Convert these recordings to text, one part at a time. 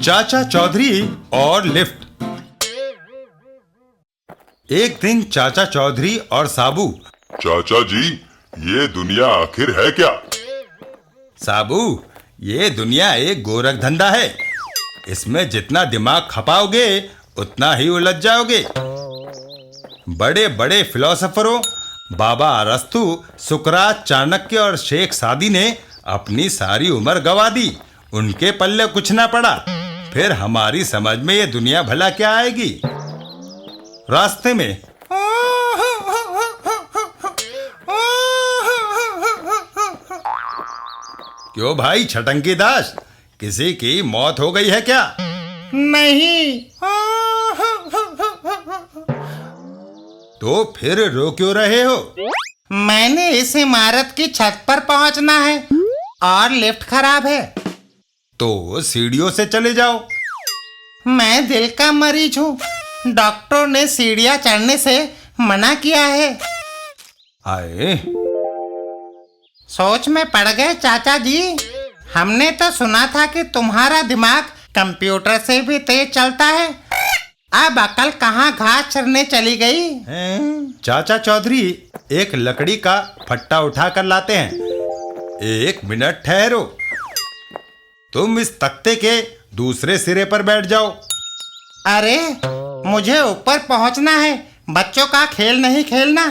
चाचा चौधरी और लिफ्ट। एक दिन चाचा चौधरी और साबू। चाचा जी, ये दुनिया आखिर है क्या? साबू, ये दुनिया एक गोरख धंधा है। इसमें जितना दिमाग खपाओगे उतना ही उलझ जाओगे। बड़े बड़े फिलोसोफरों बाबा अरस्तु, सुकरात, चाणक्य और शेख सादी ने अपनी सारी उम्र गवा दी। उनके पल्ले कुछ ना पड़ा। फिर हमारी समझ में ये दुनिया भला क्या आएगी? रास्ते में क्यों भाई छटंकी दास, किसी की मौत हो गई है क्या? नहीं। तो फिर रो क्यों रहे हो? मैंने इस इमारत की छत पर पहुंचना है और लिफ्ट खराब है। तो सीढ़ियों से चले जाओ। मैं दिल का मरीज हूँ। डॉक्टर ने सीढ़ियाँ चढ़ने से मना किया है। आए, सोच में पड़ गए चाचा जी। हमने तो सुना था कि तुम्हारा दिमाग कंप्यूटर से भी तेज चलता है। अब अकल कहाँ घास चरने चली गई? चाचा चौधरी एक लकड़ी का फट्टा उठा कर लाते हैं। 1 मिनट ठहरो। तुम इस तख्ते के दूसरे सिरे पर बैठ जाओ। अरे, मुझे ऊपर पहुंचना है। बच्चों का खेल नहीं खेलना।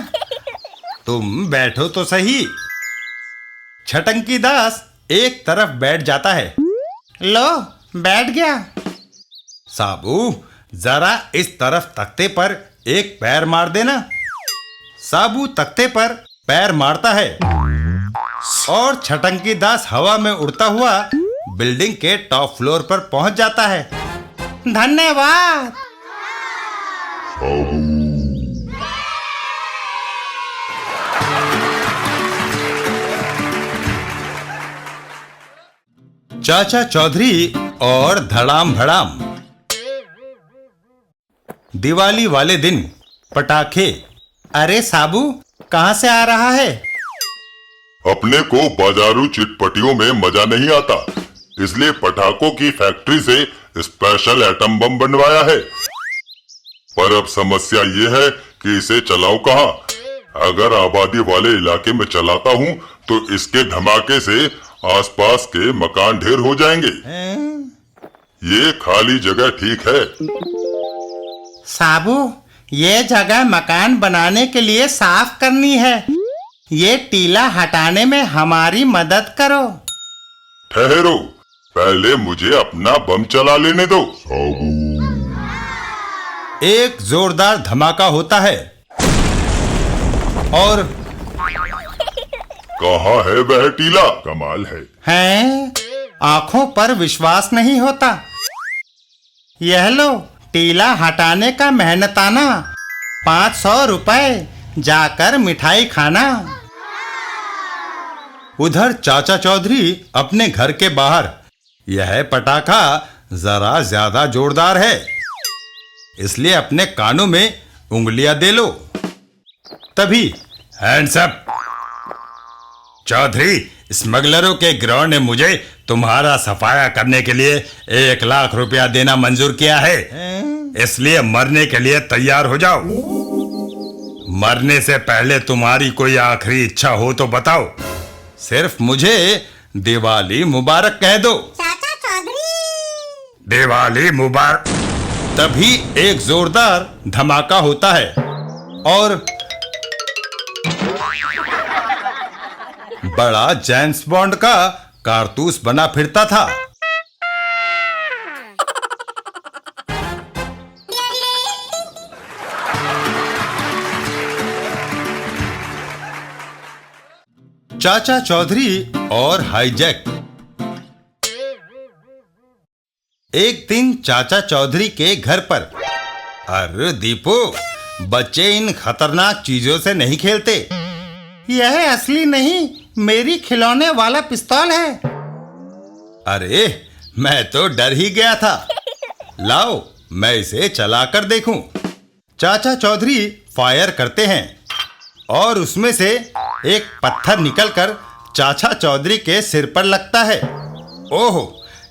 तुम बैठो तो सही। छटंकी दास एक तरफ बैठ जाता है। लो, बैठ गया। साबू, जरा इस तरफ तख्ते पर एक पैर मार देना। साबू तख्ते पर पैर मारता है और छटंकी दास हवा में उड़ता हुआ बिल्डिंग के टॉप फ्लोर पर पहुंच जाता है। धन्यवाद। चाचा चौधरी और धड़ाम भड़ाम। दिवाली वाले दिन पटाखे। अरे साबू, कहाँ से आ रहा है? अपने को बाजारू चिटपटियों में मजा नहीं आता, इसलिए पटाखों की फैक्ट्री से स्पेशल एटम बम बनवाया है। पर अब समस्या ये है कि इसे चलाऊं कहाँ? अगर आबादी वाले इलाके में चलाता हूँ तो इसके धमाके से आसपास के मकान ढेर हो जाएंगे। ये खाली जगह ठीक है। साबू, ये जगह मकान बनाने के लिए साफ करनी है। ये टीला हटाने में हमारी मदद करो। ठहरो, पहले मुझे अपना बम चला लेने दो। एक जोरदार धमाका होता है और कहाँ है वह टीला? कमाल है। हैं? आंखों पर विश्वास नहीं होता। यह लो, टीला हटाने का मेहनताना 500 रुपए। जाकर मिठाई खाना। उधर चाचा चौधरी अपने घर के बाहर। यह पटाखा जरा ज्यादा जोरदार है, इसलिए अपने कानों में उंगलियां दे लो। तभी हैंड्स अप। चौधरी, स्मगलरों के गिरोह ने मुझे तुम्हारा सफाया करने के लिए 1 लाख रुपया देना मंजूर किया है। इसलिए मरने के लिए तैयार हो जाओ। मरने से पहले तुम्हारी कोई आखिरी इच्छा हो तो बताओ। सिर्फ मुझे दिवाली मुबारक कह दो। चाचा चौधरी, दिवाली मुबारक। तभी एक जोरदार धमाका होता है और बड़ा जेम्स बॉन्ड का कारतूस बना फिरता था। चाचा चौधरी और हाईजैक। एक दिन चाचा चौधरी के घर पर। अरे दीपू, बच्चे इन खतरनाक चीजों से नहीं खेलते। यह असली नहीं, मेरी खिलौने वाला पिस्तौल है। अरे, मैं तो डर ही गया था। लाओ, मैं इसे चलाकर देखूं। चाचा चौधरी फायर करते हैं और उसमें से एक पत्थर निकलकर चाचा चौधरी के सिर पर लगता है। ओहो,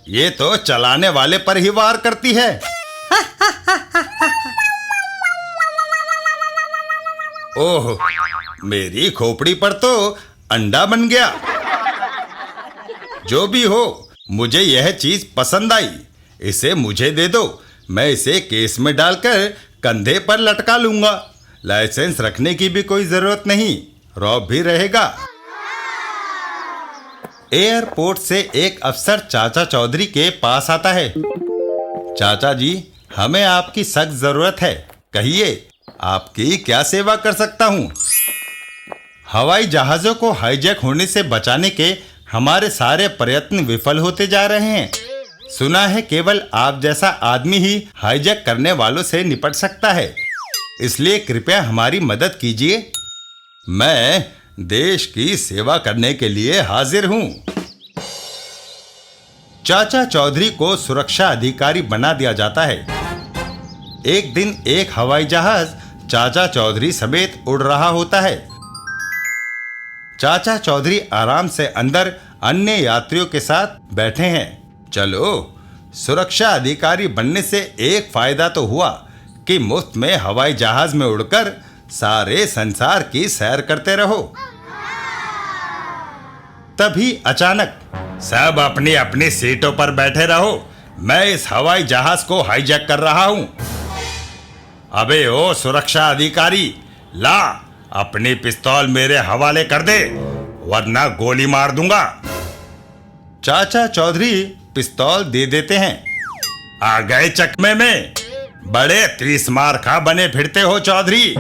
ये तो चलाने वाले पर ही वार करती है। ओहो, मेरी खोपड़ी पर तो अंडा बन गया। जो भी हो, मुझे यह चीज पसंद आई। इसे मुझे दे दो, मैं इसे केस में डालकर कंधे पर लटका लूंगा। लाइसेंस रखने की भी कोई जरूरत नहीं, रौब भी रहेगा। एयरपोर्ट से एक अफसर चाचा चौधरी के पास आता है। चाचा जी, हमें आपकी सख्त जरूरत है, कहिए आपकी क्या सेवा कर सकता हूं? हवाई जहाजों को हाईजैक होने से बचाने के हमारे सारे प्रयत्न विफल होते जा रहे हैं। सुना है केवल आप जैसा आदमी ही हाईजैक करने वालों से निपट सकता है, इसलिए कृपया हमारी मदद कीजिए। मैं देश की सेवा करने के लिए हाजिर हूं। चाचा चौधरी को सुरक्षा अधिकारी बना दिया जाता है। एक दिन एक हवाई जहाज चाचा चौधरी समेत उड़ रहा होता है। चाचा चौधरी आराम से अंदर अन्य यात्रियों के साथ बैठे हैं। चलो, सुरक्षा अधिकारी बनने से एक फायदा तो हुआ कि मुफ्त में हवाई जहाज में उड़कर सारे संसार की सैर करते रहो। तभी अचानक, सब अपनी अपनी सीटों पर बैठे रहो, मैं इस हवाई जहाज को हाईजैक कर रहा हूं। अबे ओ सुरक्षा अधिकारी, ला अपनी पिस्तौल मेरे हवाले कर दे, वरना गोली मार दूंगा। चाचा चौधरी पिस्तौल दे देते हैं। आ गए चकमे में, बड़े तीसमार खा बने फिरते हो चौधरी।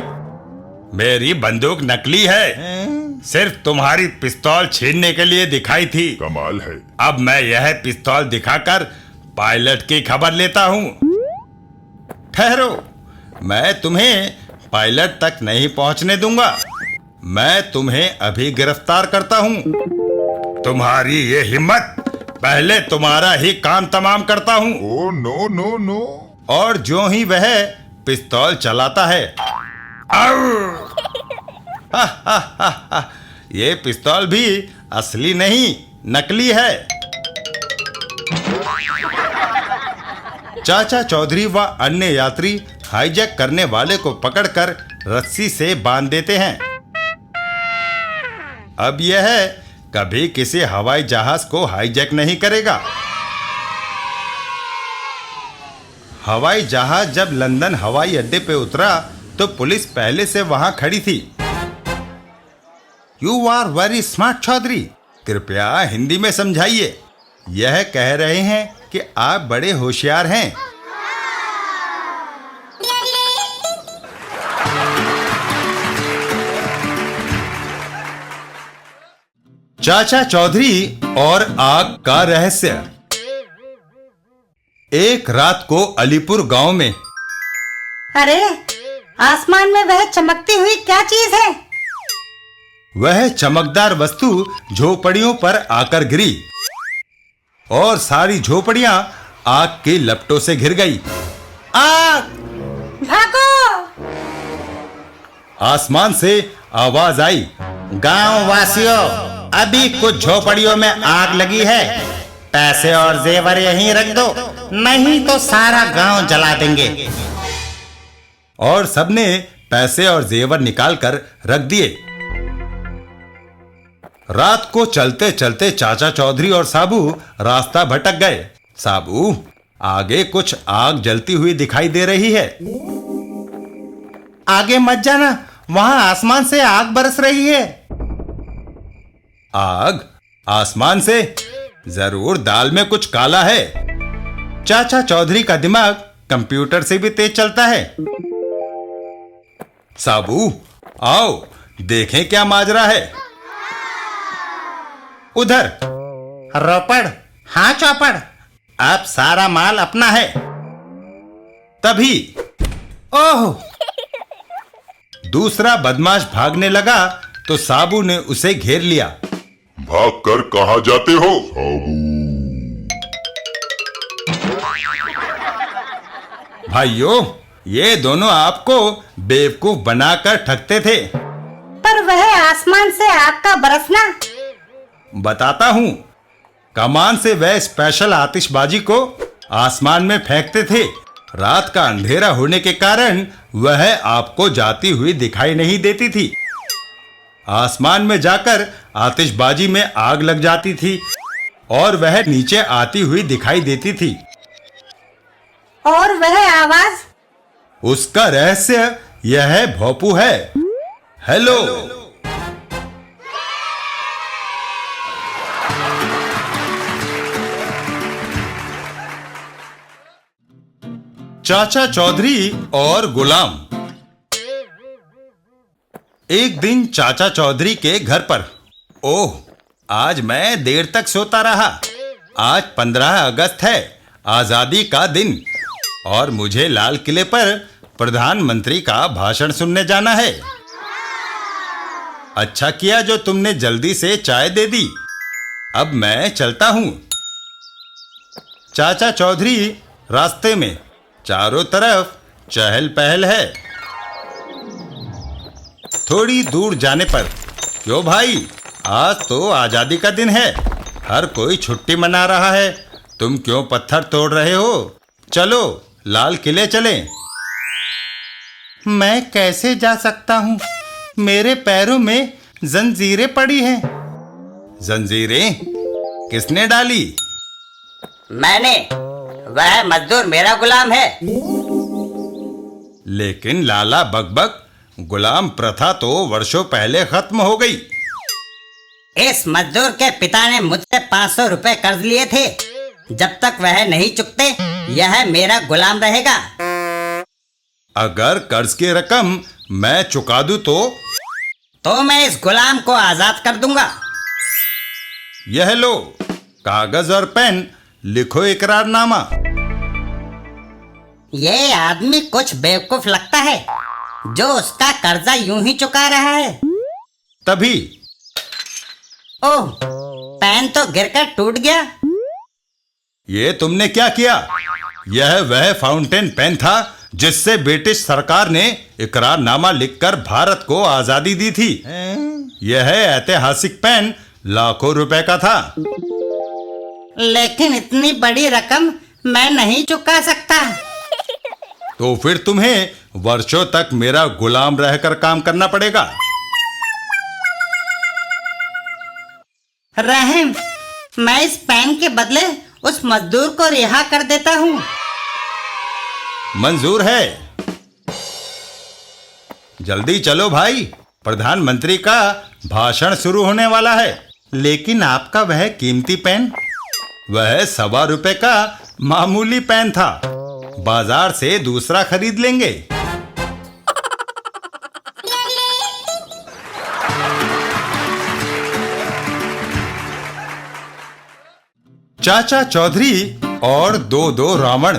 मेरी बंदूक नकली है, सिर्फ तुम्हारी पिस्तौल छीनने के लिए दिखाई थी। कमाल है। अब मैं यह पिस्तौल दिखाकर पायलट की खबर लेता हूं। ठहरो, मैं तुम्हें पायलट तक नहीं पहुंचने दूंगा। मैं तुम्हें अभी गिरफ्तार करता हूं। तुम्हारी ये हिम्मत, पहले तुम्हारा ही काम तमाम करता हूं। Oh no no no. और जो ही वह पिस्तौल चलाता है, ये पिस्तौल भी असली नहीं, नकली है। चाचा चौधरी व अन्य यात्री हाईजैक करने वाले को पकड़कर रस्सी से बांध देते हैं। अब यह कभी किसी हवाई जहाज को हाईजैक नहीं करेगा। हवाई जहाज जब लंदन हवाई अड्डे पे उतरा तो पुलिस पहले से वहां खड़ी थी। You are very smart Chaudhary, कृपया हिंदी में समझाइए। यह कह रहे हैं कि आप बड़े होशियार हैं। चाचा चौधरी और आग का रहस्य। एक रात को अलीपुर गांव में, अरे, आसमान में वह चमकती हुई क्या चीज है? वह चमकदार वस्तु झोपड़ियों पर आकर गिरी और सारी झोपड़ियां आग की लपटों से घिर गई। आग! भागो! आसमान से आवाज आई, गांव वासियों, अभी कुछ झोपड़ियों में आग लगी है, पैसे और जेवर यहीं रख दो, नहीं तो सारा गांव जला देंगे। और सबने पैसे और जेवर निकालकर रख दिए। रात को चलते चलते चाचा चौधरी और साबू रास्ता भटक गए। साबू, आगे कुछ आग जलती हुई दिखाई दे रही है। आगे मत जाना, वहां आसमान से आग बरस रही है। आग? आसमान से? जरूर दाल में कुछ काला है। चाचा चौधरी का दिमाग कंप्यूटर से भी तेज चलता है। साबू, आओ देखें क्या माजरा है। उधर रोपड़, हाँ चौपड़, अब सारा माल अपना है। तभी ओह! दूसरा बदमाश भागने लगा तो साबू ने उसे घेर लिया। भागकर कहाँ जाते हो? भाइयों, ये दोनों आपको बेवकूफ बनाकर ठगते थे। पर वह आसमान से आग का बरसना, बताता हूं। कमान से वह स्पेशल आतिशबाजी को आसमान में फेंकते थे। रात का अंधेरा होने के कारण वह आपको जाती हुई दिखाई नहीं देती थी। आसमान में जाकर आतिशबाजी में आग लग जाती थी और वह नीचे आती हुई दिखाई देती थी। और वह आवाज? उसका रहस्य यह भोपू है। हेलो। चाचा चौधरी और गुलाम। एक दिन चाचा चौधरी के घर पर। ओह, आज मैं देर तक सोता रहा। आज 15 अगस्त है, आजादी का दिन, और मुझे लाल किले पर प्रधानमंत्री का भाषण सुनने जाना है। अच्छा किया जो तुमने जल्दी से चाय दे दी। अब मैं चलता हूं। चाचा चौधरी रास्ते में। चारों तरफ चहल पहल है। थोड़ी दूर जाने पर, क्यों भाई, आज तो आजादी का दिन है, हर कोई छुट्टी मना रहा है, तुम क्यों पत्थर तोड़ रहे हो? चलो लाल किले चलें। मैं कैसे जा सकता हूँ? मेरे पैरों में जंजीरें पड़ी हैं। जंजीरें किसने डाली? मैंने। वह मजदूर मेरा गुलाम है। लेकिन लाला बकबक, गुलाम प्रथा तो वर्षों पहले खत्म हो गई। इस मजदूर के पिता ने मुझसे 500 रुपए कर्ज लिए थे। जब तक वह नहीं चुकते, यह मेरा गुलाम रहेगा। अगर कर्ज की रकम मैं चुका दूं तो मैं इस गुलाम को आजाद कर दूंगा। यह लो कागज और पेन, लिखो इकरारनामा। ये आदमी कुछ बेवकूफ लगता है, जो उसका कर्जा यूं ही चुका रहा है। तभी ओह, पेन तो गिरकर टूट गया। ये तुमने क्या किया? यह वह फाउंटेन पेन था जिससे ब्रिटिश सरकार ने इकरारनामा लिखकर भारत को आजादी दी थी। यह ऐतिहासिक पेन लाखों रुपए का था। लेकिन इतनी बड़ी रकम मैं नहीं चुका सकता। तो फिर तुम्हें वर्षों तक मेरा गुलाम रहकर काम करना पड़ेगा। रहम, मैं इस पेन के बदले उस मजदूर को रिहा कर देता हूँ। मंजूर है। जल्दी चलो भाई, प्रधानमंत्री का भाषण शुरू होने वाला है। लेकिन आपका वह कीमती पेन? वह ₹1.25 का मामूली पेन था, बाजार से दूसरा खरीद लेंगे। चाचा चौधरी और दो रावण।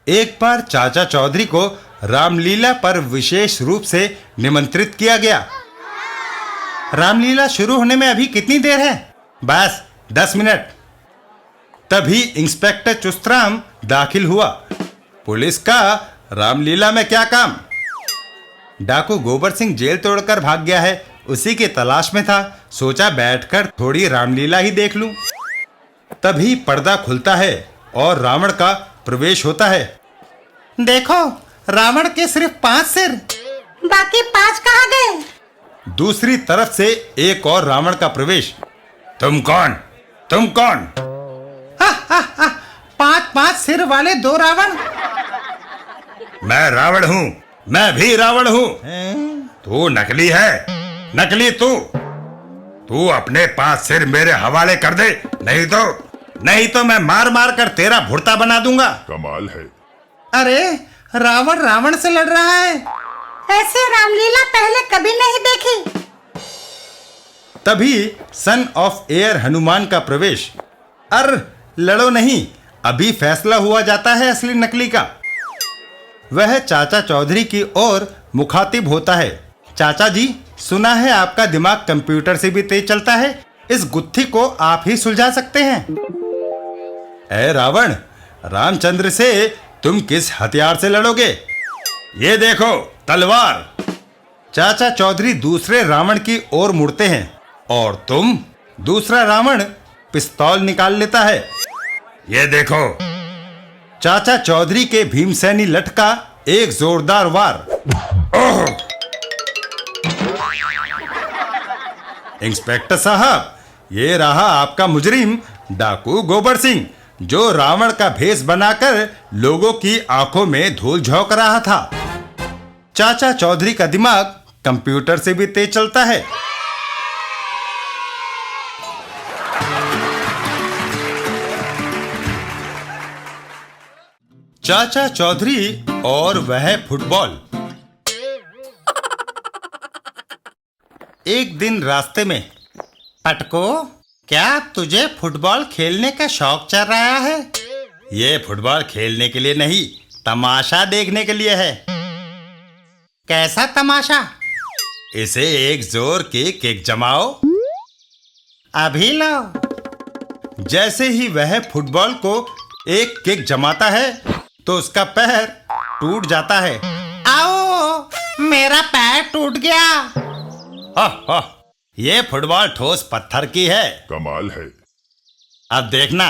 एक बार चाचा चौधरी को रामलीला पर विशेष रूप से निमंत्रित किया गया। रामलीला शुरू होने में अभी कितनी देर है? बस 10 मिनट। तभी इंस्पेक्टर चुस्तराम दाखिल हुआ। पुलिस का रामलीला में क्या काम? डाकू गोबर सिंह जेल तोड़कर भाग गया है, उसी की तलाश में था। सोचा बैठकर थोड़ी रामलीला ही देख लूं। तभी पर्दा खुलता है और रावण का प्रवेश होता है। देखो, रावण के सिर्फ 5 सिर। बाकी 5 कहाँ गए? दूसरी तरफ से एक और रावण का प्रवेश। तुम कौन? तुम कौन? 5 सिर वाले 2 रावण। मैं रावण हूँ, मैं भी रावण हूँ। तू नकली है, नकली तू अपने 5 सिर मेरे हवाले कर दे, नहीं तो मैं मार मार कर तेरा भुर्ता बना दूंगा। कमाल है। अरे, रावण रावण से लड़ रहा है। ऐसे रामलीला पहले कभी नहीं देखी। तभी सन ऑफ एयर हनुमान का प्रवेश। लड़ो नहीं, अभी फैसला हुआ जाता है असली नकली का। वह चाचा चौधरी की ओर मुखातिब होता है। चाचा जी, सुना है आपका दिमाग कंप्यूटर से भी तेज चलता है, इस गुत्थी को आप ही सुलझा सकते हैं। ऐ रावण, रामचंद्र से तुम किस हथियार से लड़ोगे? ये देखो, तलवार। चाचा चौधरी दूसरे रावण की ओर मुड़ते हैं और दूसरा रावण पिस्तौल निकाल लेता है। ये देखो। चाचा चौधरी के भीमसेनी लठ का एक जोरदार वार। ओह! इंस्पेक्टर साहब, ये रहा आपका मुजरिम डाकू गोबर सिंह, जो रावण का भेष बनाकर लोगों की आंखों में धूल झोंक रहा था। चाचा चौधरी का दिमाग कंप्यूटर से भी तेज चलता है। चाचा चौधरी और वह फुटबॉल। एक दिन रास्ते में, पटको, क्या तुझे फुटबॉल खेलने का शौक चल रहा है? ये फुटबॉल खेलने के लिए नहीं, तमाशा देखने के लिए है। कैसा तमाशा? इसे एक जोर की किक जमाओ। अभी लो। जैसे ही वह फुटबॉल को एक किक जमाता है तो उसका पैर टूट जाता है। आओ, मेरा पैर टूट गया। हा, ये फुटबॉल ठोस पत्थर की है। कमाल है। अब देखना,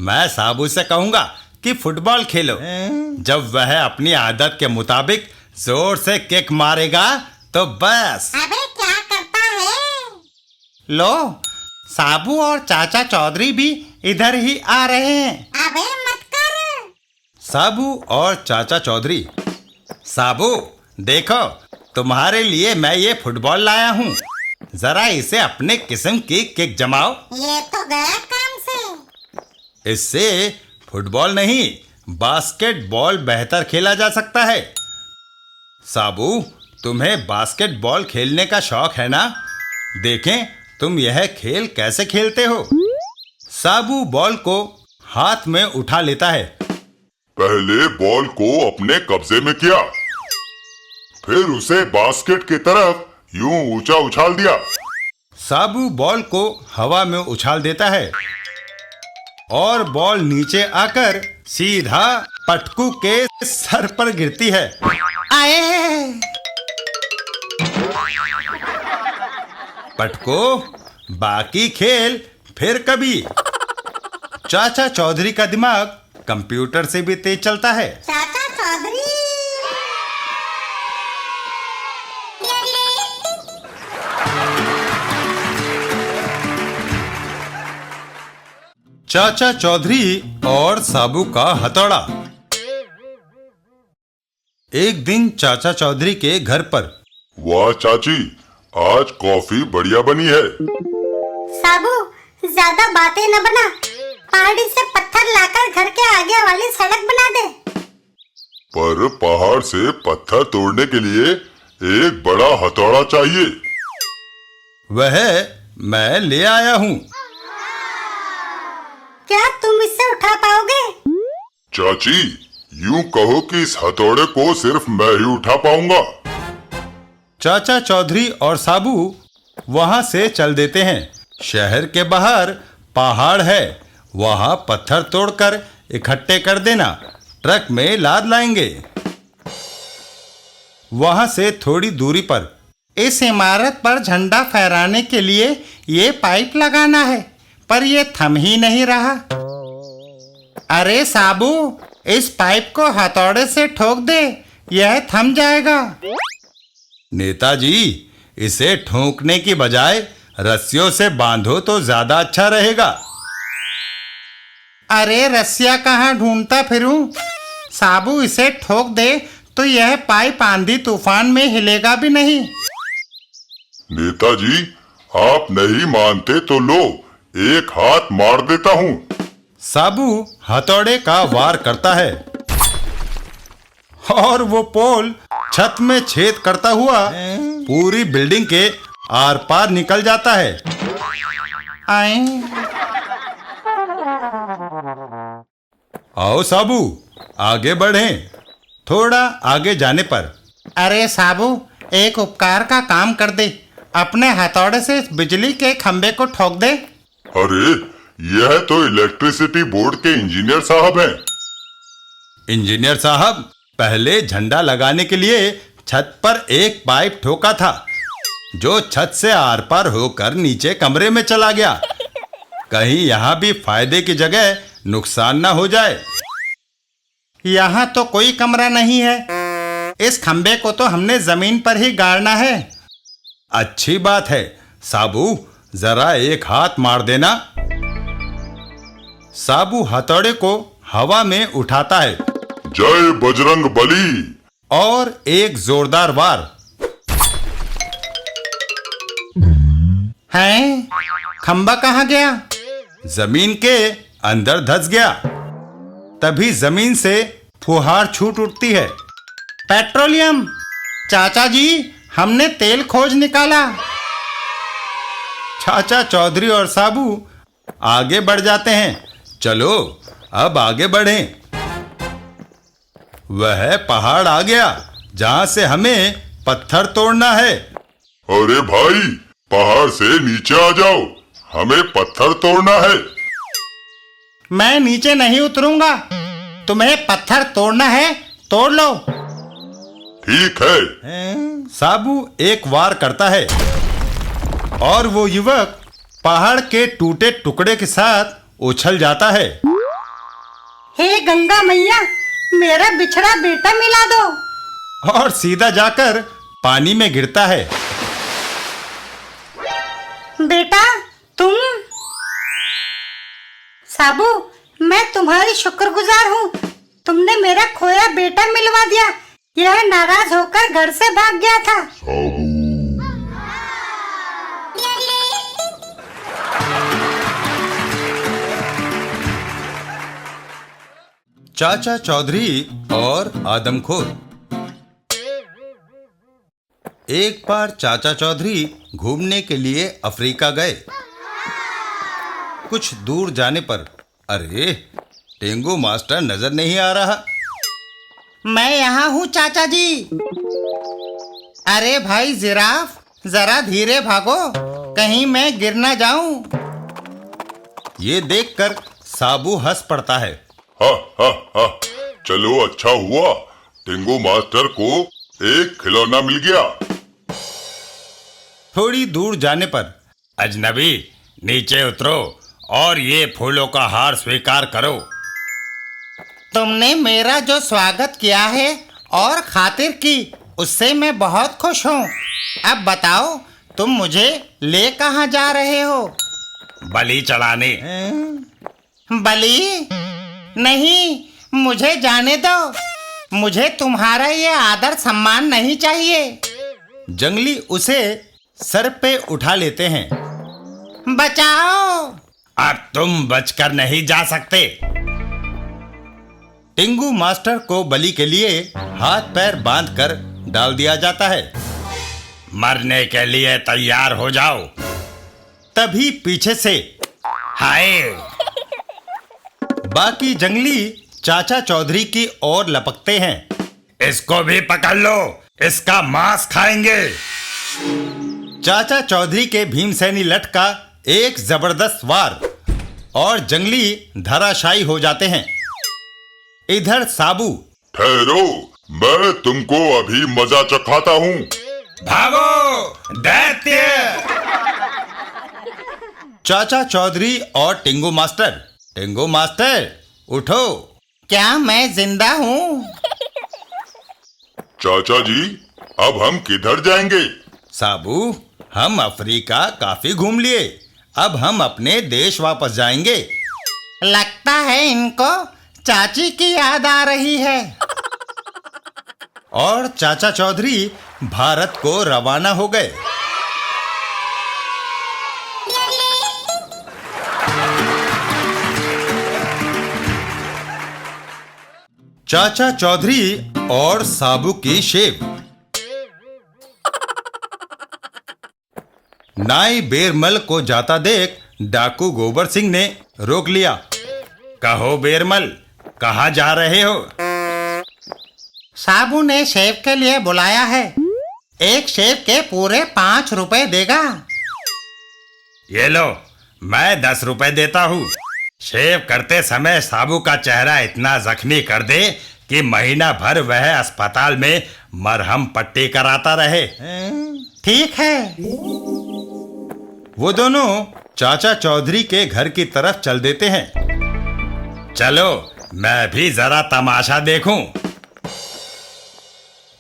मैं साबू से कहूंगा कि फुटबॉल खेलो। जब वह अपनी आदत के मुताबिक जोर से किक मारेगा तो बस। अबे क्या करता है? लो, साबू और चाचा चौधरी भी इधर ही आ रहे हैं। अबे मत कर। साबू और चाचा चौधरी। साबू, देखो, तुम्हारे लिए मैं ये फुटबॉल लाया हूँ। जरा इसे अपने किस्म की किक जमाओ। ये तो गया काम से। इससे फुटबॉल नहीं, बास्केटबॉल बेहतर खेला जा सकता है। साबू, तुम्हें बास्केटबॉल खेलने का शौक है ना? देखें तुम यह खेल कैसे खेलते हो। साबू बॉल को हाथ में उठा लेता है। पहले बॉल को अपने कब्जे में किया, फिर उसे बास्केट की तरफ यूं ऊंचा उछाल दिया। साबू बॉल को हवा में उछाल देता है और बॉल नीचे आकर सीधा पटकू के सर पर गिरती है। आए, पटको, बाकी खेल फिर कभी। चाचा चौधरी का दिमाग कंप्यूटर से भी तेज चलता है। चाचा चौधरी। चाचा चौधरी और साबू का हथौड़ा। एक दिन चाचा चौधरी के घर पर। वाह चाची, आज कॉफी बढ़िया बनी है। साबू, ज्यादा बातें न बना। पहाड़ी से पत्थर लाकर घर के आगे वाली सड़क बना दे। पर पहाड़ से पत्थर तोड़ने के लिए एक बड़ा हथौड़ा चाहिए। वह मैं ले आया हूँ। क्या तुम इससे उठा पाओगे? चाची, यूं कहो कि इस हथौड़े को सिर्फ मैं ही उठा पाऊंगा। चाचा चौधरी और साबू वहां से चल देते हैं। शहर के बाहर पहाड़ है, वहां पत्थर तोड़कर इकट्ठे कर देना, ट्रक में लाद लाएंगे। वहां से थोड़ी दूरी पर इस इमारत पर झंडा फहराने के लिए ये पाइप लगाना है, पर ये थम ही नहीं रहा। अरे साबू, इस पाइप को हथौड़े से ठोक दे, यह थम जाएगा। नेताजी, इसे ठोकने की बजाय रस्सियों से बांधो तो ज्यादा अच्छा रहेगा। अरे रस्सियाँ कहाँ ढूंढता फिरूं? साबू, इसे ठोक दे तो यह पाइप आंधी तूफान में हिलेगा भी नहीं। नेताजी, आप नहीं मानते तो लो, एक हाथ मार देता हूँ। साबू हथौड़े का वार करता है और वो पोल छत में छेद करता हुआ पूरी बिल्डिंग के आर पार निकल जाता है। आए, आओ साबू, आगे बढ़ें। थोड़ा आगे जाने पर। अरे साबू, एक उपकार का काम कर दे, अपने हथौड़े से इस बिजली के खंबे को ठोक दे। अरे, यह तो इलेक्ट्रिसिटी बोर्ड के इंजीनियर साहब हैं। इंजीनियर साहब, पहले झंडा लगाने के लिए छत पर एक पाइप ठोका था जो छत से आर पार होकर नीचे कमरे में चला गया। कहीं यहाँ भी फायदे की जगह नुकसान ना हो जाए। यहाँ तो कोई कमरा नहीं है। इस खंबे को तो हमने जमीन पर ही गाड़ना है। अच्छी बात है साबू, जरा एक हाथ मार देना। साबू हथौड़े को हवा में उठाता है जय बजरंग बली। और एक जोरदार वार। हैं? खंबा कहाँ गया? जमीन के अंदर धंस गया। तभी जमीन से फुहार छूट उठती है। पेट्रोलियम! चाचा जी, हमने तेल खोज निकाला। चाचा चौधरी और साबू आगे बढ़ जाते हैं। चलो अब आगे बढ़ें। वह पहाड़ आ गया जहां से हमें पत्थर तोड़ना है। अरे भाई, पहाड़ से नीचे आ जाओ, हमें पत्थर तोड़ना है। मैं नीचे नहीं उतरूंगा। तुम्हें पत्थर तोड़ना है, तोड़ लो। ठीक है। साबू एक वार करता है और वो युवक पहाड़ के टूटे टुकड़े के साथ उछल जाता है। हे गंगा मैया, मेरा बिछड़ा बेटा मिला दो। और सीधा जाकर पानी में गिरता है। बेटा तुम? साबू, मैं तुम्हारी शुक्रगुजार हूँ। तुमने मेरा खोया बेटा मिलवा दिया। यह नाराज होकर घर से भाग गया था। चाचा चौधरी और आदमखोर। एक बार चाचा चौधरी घूमने के लिए अफ्रीका गए। कुछ दूर जाने पर अरे टेंगो मास्टर नजर नहीं आ रहा। मैं यहाँ हूँ चाचा जी। अरे भाई जिराफ, जरा धीरे भागो, कहीं मैं गिर ना जाऊं। ये देखकर साबू हंस पड़ता है। हा हा हा, चलो अच्छा हुआ, टिंगो मास्टर को एक खिलौना मिल गया। थोड़ी दूर जाने पर अजनबी नीचे उतरो और ये फूलों का हार स्वीकार करो। तुमने मेरा जो स्वागत किया है और खातिर की, उससे मैं बहुत खुश हूँ। अब बताओ, तुम मुझे ले कहाँ जा रहे हो? बलि चढ़ाने। बलि? नहीं, मुझे जाने दो। मुझे तुम्हारा ये आदर सम्मान नहीं चाहिए। जंगली उसे सर पे उठा लेते हैं। बचाओ! अब तुम बचकर नहीं जा सकते। टिंगू मास्टर को बलि के लिए हाथ पैर बांधकर डाल दिया जाता है। मरने के लिए तैयार हो जाओ। तभी पीछे से हाय! बाकी जंगली चाचा चौधरी की ओर लपकते हैं। इसको भी पकड़ लो, इसका मांस खाएंगे। चाचा चौधरी के भीमसेनी लठ का एक जबरदस्त वार और जंगली धराशायी हो जाते हैं। इधर साबू, ठहरो, मैं तुमको अभी मजा चखाता हूँ। भागो दैत्य! चाचा चौधरी और टिंगू मास्टर। टिंगू मास्टर उठो। क्या मैं जिंदा हूँ? चाचा जी, अब हम किधर जाएंगे? साबू, हम अफ्रीका काफी घूम लिए। अब हम अपने देश वापस जाएंगे। लगता है इनको चाची की याद आ रही है। और चाचा चौधरी भारत को रवाना हो गए। चाचा चौधरी और साबू की शेव। नाई बेरमल को जाता देख डाकू गोबर सिंह ने रोक लिया। कहो बेरमल, कहाँ जा रहे हो? साबू ने शेव के लिए बुलाया है। एक शेव के पूरे 5 रुपए देगा। ये लो, मैं 10 रुपए देता हूँ। शेव करते समय साबू का चेहरा इतना जख्मी कर दे कि महीना भर वह अस्पताल में मरहम पट्टी कराता रहे। ठीक है। वो दोनों चाचा चौधरी के घर की तरफ चल देते हैं। चलो मैं भी जरा तमाशा देखूं।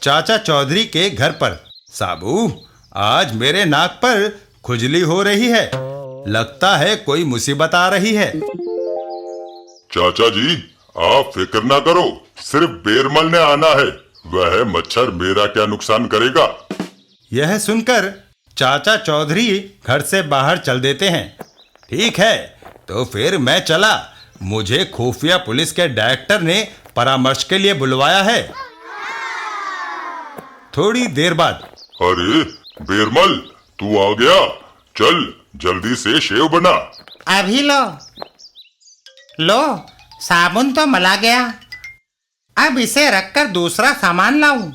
चाचा चौधरी के घर पर। साबू, आज मेरे नाक पर खुजली हो रही है, लगता है कोई मुसीबत आ रही है। चाचा जी, आप फिक्र ना करो, सिर्फ बेरमल ने आना है, वह मच्छर मेरा क्या नुकसान करेगा। यह सुनकर चाचा चौधरी घर से बाहर चल देते हैं। ठीक है, तो फिर मैं चला। मुझे खुफिया पुलिस के डायरेक्टर ने परामर्श के लिए बुलवाया है। थोड़ी देर बाद। अरे बेरमल, तू आ गया, चल जल्दी से शेव बना। अभी लो। लो, साबुन तो मला गया, अब इसे रखकर दूसरा सामान लाऊं।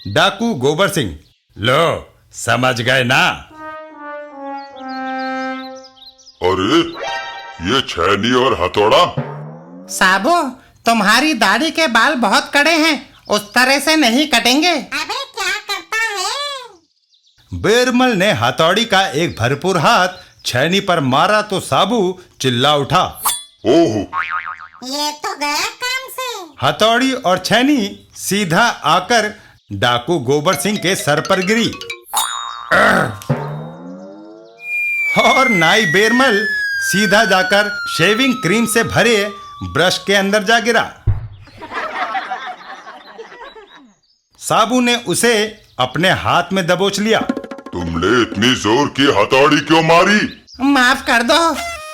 डाकू गोबर सिंह। लो, समझ गए ना? अरे ये छैनी और हथौड़ा। साबू, तुम्हारी दाढ़ी के बाल बहुत कड़े हैं, उस तरह से नहीं कटेंगे। अबे क्या करता है? बेरमल ने हथौड़ी का एक भरपूर हाथ छैनी पर मारा तो साबू चिल्ला उठा। ओहो, ये तो गया काम से। हथौड़ी और छैनी सीधा आकर डाकू गोबर सिंह के सर पर गिरी और नाई बेरमल सीधा जाकर शेविंग क्रीम से भरे ब्रश के अंदर जा गिरा। साबू ने उसे अपने हाथ में दबोच लिया। तुमने इतनी जोर की हथौड़ी क्यों मारी? माफ कर दो,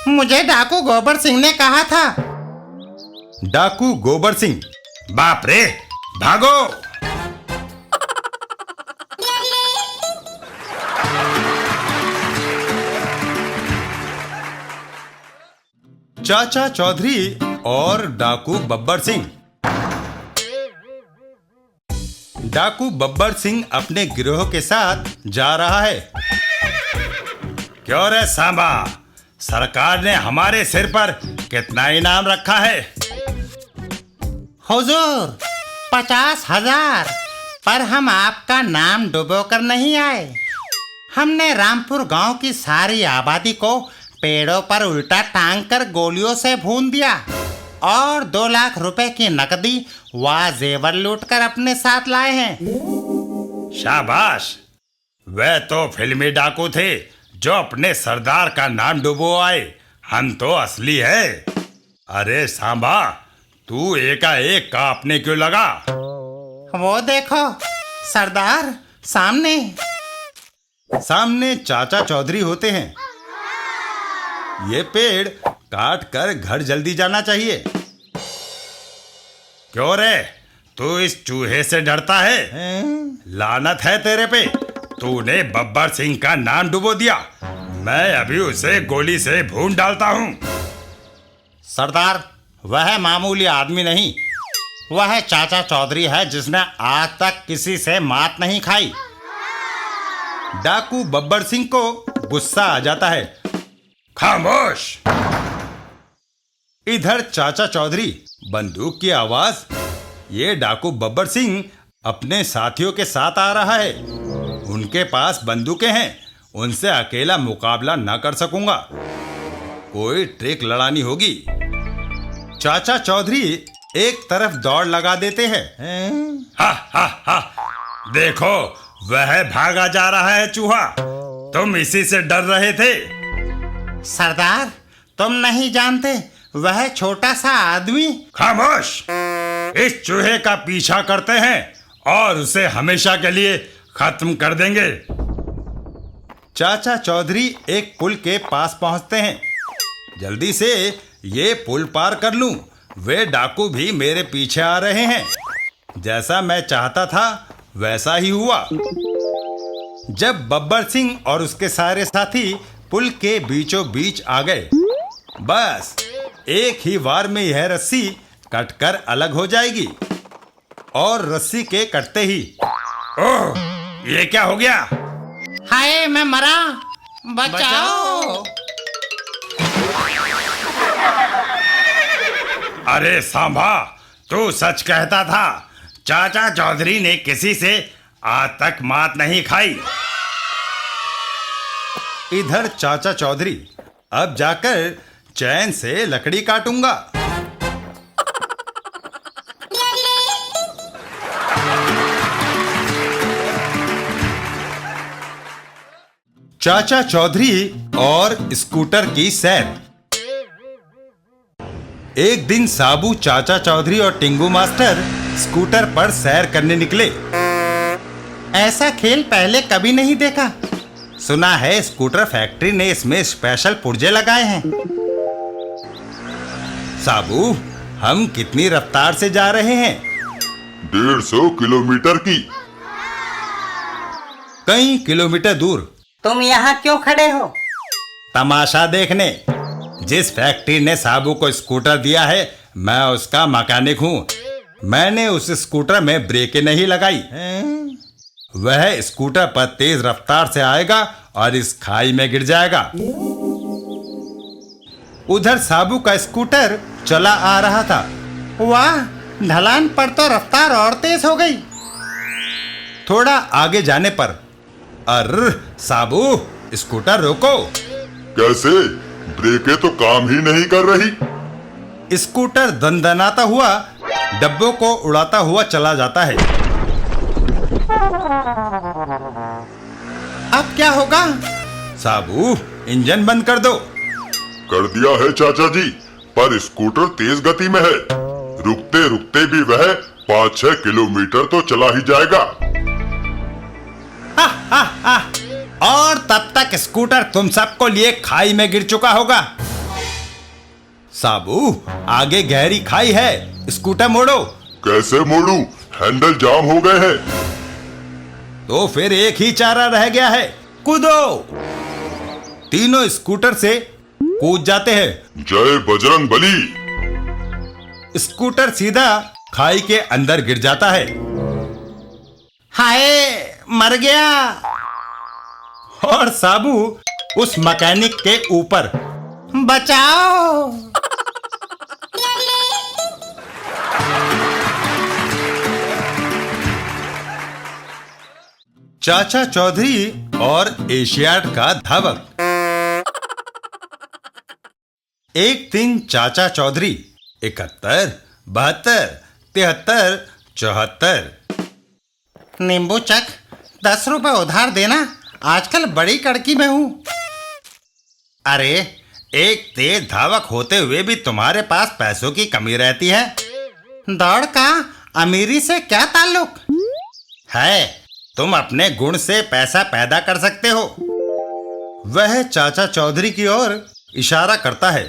मुझे डाकू गोबर सिंह ने कहा था। डाकू गोबर सिंह। बाप रे, भागो। चाचा चौधरी और डाकू बब्बर सिंह। डाकू बब्बर सिंह अपने गिरोह के साथ जा रहा है। क्यों रे सांबा, सरकार ने हमारे सिर पर कितना इनाम रखा है? हुजूर, 50,000। पर हम आपका नाम डुबो कर नहीं आए। हमने रामपुर गांव की सारी आबादी को पेड़ों पर उल्टा टांग कर गोलियों से भून दिया और 2 लाख रुपए की नकदी व जेवर लूट कर अपने साथ लाए हैं। शाबाश, वे तो फिल्मी डाकू थे जो अपने सरदार का नाम डुबो आए। हम तो असली है। अरे सांबा, तू एकाएक कांपने क्यों लगा? वो देखो सरदार, सामने। सामने चाचा चौधरी होते हैं। ये पेड़ काट कर घर जल्दी जाना चाहिए। क्यों रे, तू इस चूहे से डरता है? लानत है तेरे पे, तूने बब्बर सिंह का नाम डुबो दिया। मैं अभी उसे गोली से भून डालता हूँ। सरदार, वह मामूली आदमी नहीं, वह चाचा चौधरी है जिसने आज तक किसी से मात नहीं खाई। डाकू बब्बर सिंह को गुस्सा आ जाता है। खामोश। इधर चाचा चौधरी, बंदूक की आवाज। ये डाकू बब्बर सिंह अपने साथियों के साथ आ रहा है। उनके पास बंदूकें हैं, उनसे अकेला मुकाबला ना कर सकूंगा। कोई ट्रिक लड़ानी होगी। चाचा चौधरी एक तरफ दौड़ लगा देते हैं। हा हा हा, देखो वह भागा जा रहा है चूहा। तुम इसी से डर रहे थे। सरदार, तुम नहीं जानते, वह छोटा सा आदमी। खामोश। इस चूहे का पीछा करते हैं और उसे हमेशा के लिए खत्म कर देंगे। चाचा चौधरी एक पुल के पास पहुंचते हैं। जल्दी से ये पुल पार कर लूं। वे डाकू भी मेरे पीछे आ रहे हैं। जैसा मैं चाहता था वैसा ही हुआ। जब बब्बर सिंह और उसके सारे साथी पुल के बीचों बीच आ गए, बस एक ही वार में यह रस्सी कटकर अलग हो जाएगी। और रस्सी के कटते ही, ओह, ये क्या हो गया? हाय, मैं मरा, बचाओ। अरे सांभा, तू सच कहता था। चाचा चौधरी ने किसी से आज तक मात नहीं खाई। इधर चाचा चौधरी अब जाकर चैन से लकड़ी काटूंगा। चाचा चौधरी और स्कूटर की सैर। एक दिन साबू, चाचा चौधरी और टिंगू मास्टर स्कूटर पर सैर करने निकले। ऐसा खेल पहले कभी नहीं देखा। सुना है स्कूटर फैक्ट्री ने इसमें स्पेशल पुर्जे लगाए हैं। साबू, हम कितनी रफ्तार से जा रहे हैं? 150 किलोमीटर की। कई किलोमीटर दूर। तुम यहाँ क्यों खड़े हो? तमाशा देखने। जिस फैक्ट्री ने साबू को स्कूटर दिया है, मैं उसका मैकेनिक हूँ। मैंने उस स्कूटर में ब्रेकें नहीं लगाई। वह स्कूटर पर तेज रफ्तार से आएगा और इस खाई में गिर जाएगा। उधर साबू का स्कूटर चला आ रहा था। वाह, ढलान पर तो रफ्तार और तेज हो गई। थोड़ा आगे जाने पर, अर्र साबू, स्कूटर रोको। कैसे? ब्रेकें तो काम ही नहीं कर रही। स्कूटर दनदनाता हुआ डब्बों को उड़ाता हुआ चला जाता है। अब क्या होगा? साबू, इंजन बंद कर दो। कर दिया है चाचा जी, पर स्कूटर तेज गति में है। रुकते रुकते भी वह 5-6 किलोमीटर तो चला ही जाएगा। और तब तक स्कूटर तुम सबको लिए खाई में गिर चुका होगा। साबू, आगे गहरी खाई है, स्कूटर मोड़ो। कैसे मोड़ू? हैंडल जाम हो गए हैं। तो फिर एक ही चारा रह गया है, कूदो। तीनों स्कूटर से कूद जाते हैं। जय बजरंग बली। स्कूटर सीधा खाई के अंदर गिर जाता है। हाय, मर गया। और साबू उस मैकेनिक के ऊपर। बचाओ। चाचा चौधरी और एशियाड का धावक। एक दिन चाचा चौधरी 71, 72, 73, 74। नींबू चक, 10 रुपए उधार देना, आजकल बड़ी कड़की में हूं। अरे, एक तेज धावक होते हुए भी तुम्हारे पास पैसों की कमी रहती है। दौड़ का अमीरी से क्या ताल्लुक है? तुम अपने गुण से पैसा पैदा कर सकते हो। वह चाचा चौधरी की ओर इशारा करता है।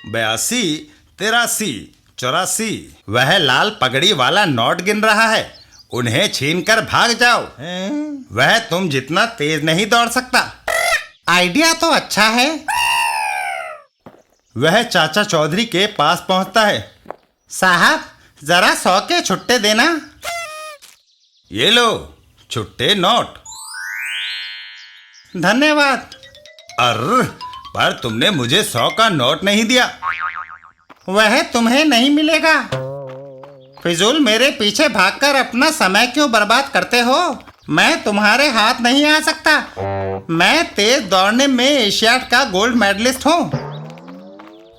82, 83, 84। वह लाल पगड़ी वाला नोट गिन रहा है। उन्हें छीनकर भाग जाओ। वह तुम जितना तेज नहीं दौड़ सकता। आइडिया तो अच्छा है। वह चाचा चौधरी के पास पहुंचता है। साहब, जरा 100 के छुट्टे देना। ये लो, छुट्टे नोट। धन्यवाद। अर्र, पर तुमने मुझे 100 का नोट नहीं दिया। वह तुम्हें नहीं मिलेगा। फिजूल मेरे पीछे भागकर अपना समय क्यों बर्बाद करते हो? मैं तुम्हारे हाथ नहीं आ सकता। मैं तेज दौड़ने में एशियाड का गोल्ड मेडलिस्ट हूँ।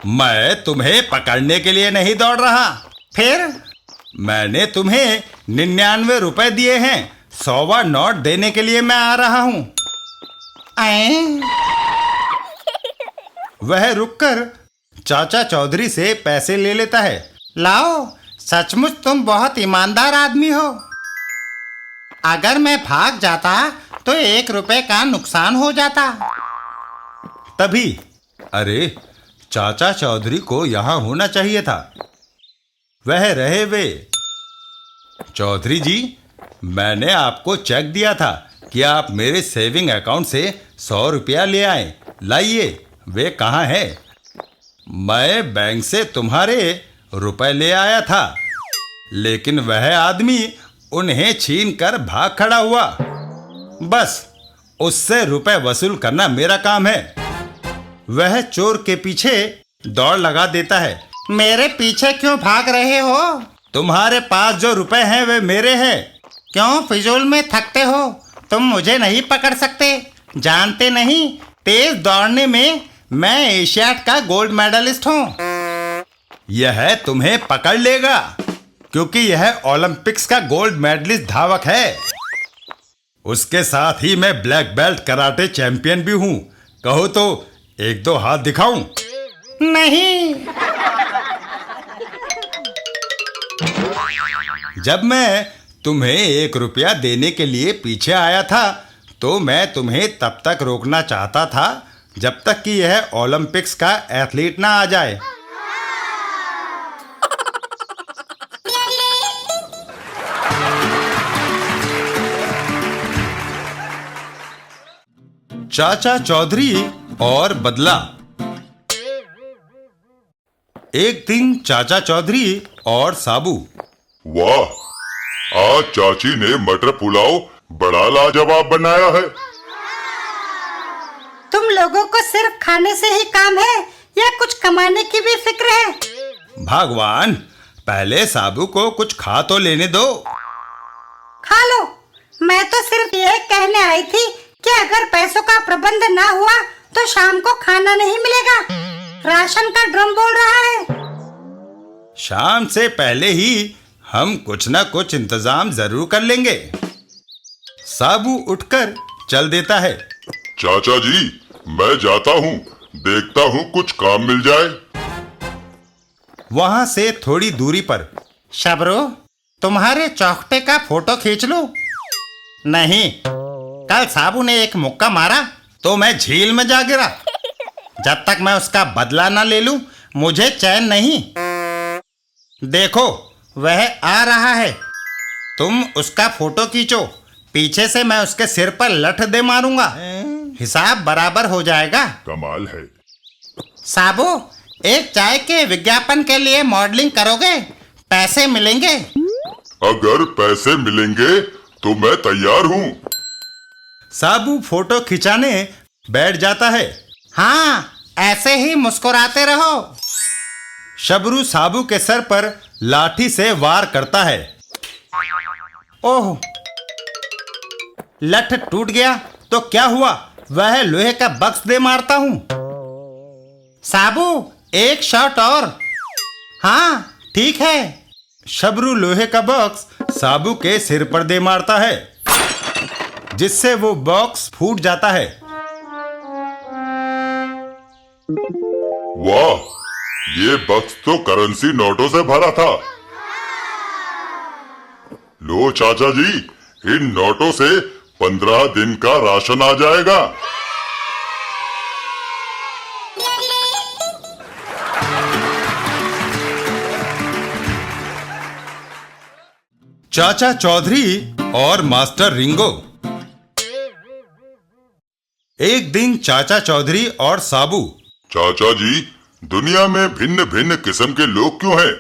मैं तुम्हें पकड़ने के लिए नहीं दौड़ रहा। फिर? मैंने तुम्हें 99 रुपए दिए हैं। 100वां नोट देने के लिए मैं आ रहा हूँ। वह रुककर चाचा चौधरी से पैसे ले लेता है। लाओ, सचमुच तुम बहुत ईमानदार आदमी हो। अगर मैं भाग जाता तो 1 रुपए का नुकसान हो जाता। तभी, अरे, चाचा चौधरी को यहाँ होना चाहिए था। वह रहे वे। चौधरी जी, मैंने आपको चेक दिया था कि आप मेरे सेविंग अकाउंट से 100 रुपया ले आए। लाइए, वे कहाँ है? मैं बैंक से तुम्हारे रुपए ले आया था, लेकिन वह आदमी उन्हें छीन कर भाग खड़ा हुआ। बस उससे रुपए वसूल करना मेरा काम है। वह चोर के पीछे दौड़ लगा देता है। मेरे पीछे क्यों भाग रहे हो? तुम्हारे पास जो रुपए हैं वे मेरे हैं। क्यों फिजूल में थकते हो? तुम मुझे नहीं पकड़ सकते। जानते नहीं, तेज दौड़ने में मैं एशियाड का गोल्ड मेडलिस्ट हूँ। यह तुम्हें पकड़ लेगा, क्योंकि यह ओलंपिक्स का गोल्ड मेडलिस्ट धावक है। उसके साथ ही मैं ब्लैक बेल्ट कराटे चैंपियन भी हूँ। कहो तो एक दो हाथ दिखाऊं? नहीं। जब मैं तुम्हें 1 रुपया देने के लिए पीछे आया था, तो मैं तुम्हें तब तक रोकना चाहता था जब तक कि यह ओलंपिक्स का एथलीट ना आ जाए। चाचा चौधरी और बदला। एक दिन चाचा चौधरी और साबू। वाह, आज चाची ने मटर पुलाव बड़ा लाजवाब बनाया है। तुम लोगों को सिर्फ खाने से ही काम है या कुछ कमाने की भी फिक्र है? भगवान, पहले साबू को कुछ खा तो लेने दो। खा लो। मैं तो सिर्फ ये कहने आई थी कि अगर पैसों का प्रबंध ना हुआ तो शाम को खाना नहीं मिलेगा। राशन का ड्रम बोल रहा है। शाम से पहले ही हम कुछ ना कुछ इंतजाम जरूर कर लेंगे। साबू उठकर चल देता है। चाचा जी, मैं जाता हूँ, देखता हूँ कुछ काम मिल जाए। वहां से थोड़ी दूरी पर। शबरू, तुम्हारे चौखटे का फोटो खींच लूं? नहीं, कल साबू ने एक मुक्का मारा तो मैं झील में जा गिरा। जब तक मैं उसका बदला ना ले लूं, मुझे चैन नहीं। देखो, वह आ रहा है। तुम उसका फोटो खींचो। पीछे से मैं उसके सिर पर लठ दे मारूंगा। हिसाब बराबर हो जाएगा। कमाल है। साबू, एक चाय के विज्ञापन के लिए मॉडलिंग करोगे? पैसे मिलेंगे। अगर पैसे मिलेंगे तो मैं तैयार हूँ। साबू फोटो खिंचाने बैठ जाता है। हाँ, ऐसे ही मुस्कुराते रहो। शबरू साबू के सर पर लाठी से वार करता है। ओह, लठ टूट गया तो क्या हुआ? वह लोहे का बक्स दे मारता हूं। साबू, एक शॉट और। हाँ, ठीक है। शबरू लोहे का बॉक्स साबू के सिर पर दे मारता है, जिससे वो बॉक्स फूट जाता है। वाह, ये बक्स तो करेंसी नोटों से भरा था। लो चाचा जी, इन नोटों से 15 दिन का राशन आ जाएगा। चाचा चौधरी और मास्टर रिंगो। एक दिन चाचा चौधरी और साबू। चाचा जी, दुनिया में भिन्न भिन्न किस्म के लोग क्यों हैं?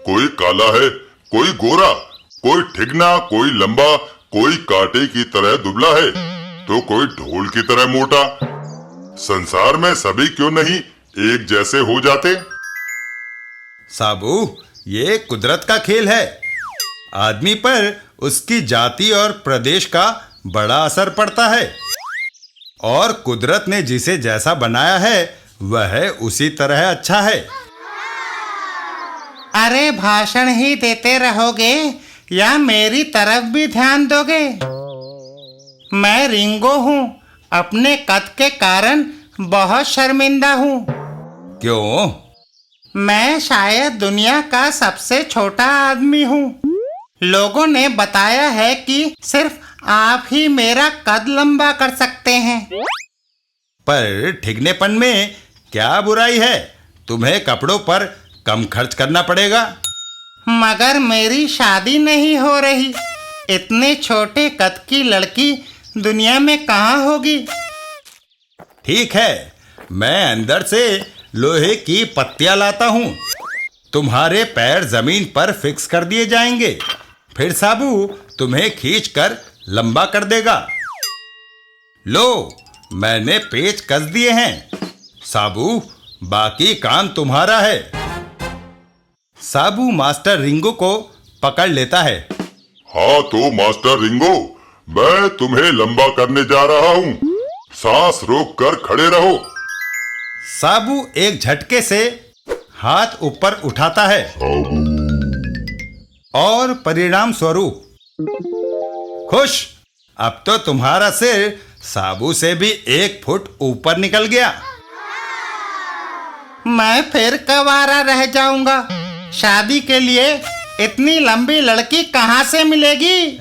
कोई काला है, कोई गोरा, कोई ठिगना, कोई लंबा, कोई कांटे की तरह दुबला है, तो कोई ढोल की तरह मोटा। संसार में सभी क्यों नहीं एक जैसे हो जाते? साबू, ये कुदरत का खेल है। आदमी पर उसकी जाति और प्रदेश का बड़ा असर पड़ता है, और कुदरत ने जिसे जैसा बनाया है वह उसी तरह अच्छा है। अरे, भाषण ही देते रहोगे या मेरी तरफ भी ध्यान दोगे? मैं रिंगो हूँ। अपने कद के कारण बहुत शर्मिंदा हूँ। क्यों? मैं शायद दुनिया का सबसे छोटा आदमी हूँ। लोगों ने बताया है कि सिर्फ आप ही मेरा कद लंबा कर सकते हैं। पर ठिगनेपन में क्या बुराई है? तुम्हें कपड़ों पर कम खर्च करना पड़ेगा। मगर मेरी शादी नहीं हो रही। इतने छोटे कद की लड़की दुनिया में कहाँ होगी? ठीक है, मैं अंदर से लोहे की पत्तियां लाता हूँ। तुम्हारे पैर जमीन पर फिक्स कर दिए जाएंगे। फिर साबू तुम्हें खींचकर लंबा कर देगा। लो, मैंने पेच कस दिए हैं। साबू, बाकी काम तुम्हारा है। साबू मास्टर रिंगो को पकड़ लेता है। हाँ तो मास्टर रिंगो, मैं तुम्हें लंबा करने जा रहा हूँ, सांस रोक कर खड़े रहो। साबू एक झटके से हाथ ऊपर उठाता है और परिणाम स्वरूप खुश, अब तो तुम्हारा सिर साबू से भी 1 फुट ऊपर निकल गया। मैं फिर कवारा रह जाऊंगा। शादी के लिए इतनी लंबी लड़की कहाँ से मिलेगी?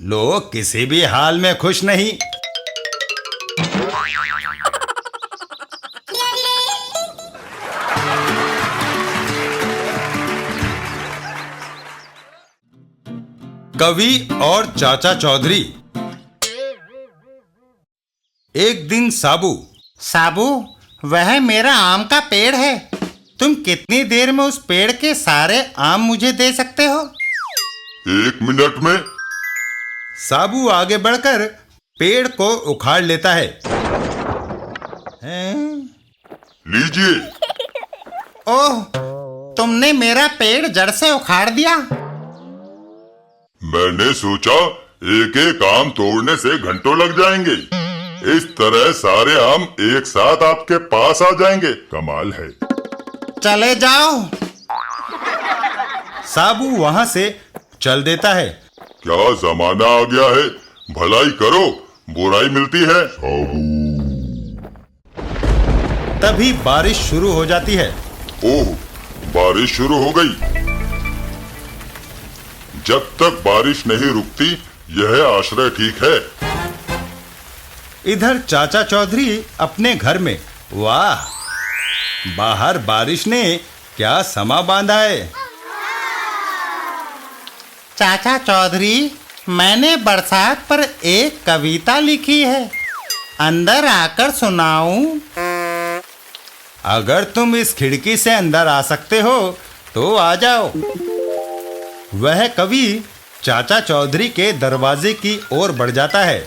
लोग किसी भी हाल में खुश नहीं। कवि और चाचा चौधरी। एक दिन साबू, वह मेरा आम का पेड़ है। तुम कितनी देर में उस पेड़ के सारे आम मुझे दे सकते हो? 1 मिनट में। साबू आगे बढ़कर पेड़ को उखाड़ लेता है। लीजिए। ओह, तुमने मेरा पेड़ जड़ से उखाड़ दिया। मैंने सोचा एक एक आम तोड़ने से घंटों लग जाएंगे, इस तरह सारे आम एक साथ आपके पास आ जाएंगे। कमाल है। चले जाओ। साबू वहां से चल देता है। क्या जमाना आ गया है, भलाई करो बुराई मिलती है। तभी बारिश शुरू हो जाती है। ओह, बारिश शुरू हो गई। जब तक बारिश नहीं रुकती यह आश्रय ठीक है। इधर चाचा चौधरी अपने घर में। वाह, बाहर बारिश ने क्या समा बांधा है। चाचा चौधरी, मैंने बरसात पर एक कविता लिखी है, अंदर आकर सुनाऊं? अगर तुम इस खिड़की से अंदर आ सकते हो तो आ जाओ। वह कवि चाचा चौधरी के दरवाजे की ओर बढ़ जाता है।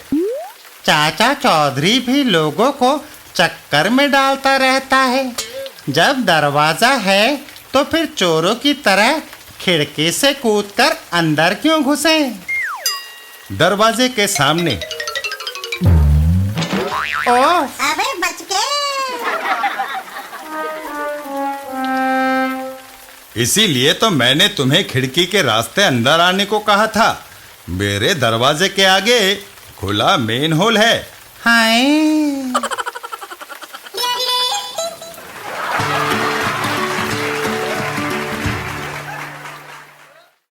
चाचा चौधरी भी लोगों को चक्कर में डालता रहता है। जब दरवाजा है तो फिर चोरों की तरह खिड़की से कूदकर अंदर क्यों घुसे? दरवाजे के सामने। ओह, अबे बच गए। इसीलिए तो मैंने तुम्हें खिड़की के रास्ते अंदर आने को कहा था। मेरे दरवाजे के आगे खुला मेन होल है। हाय।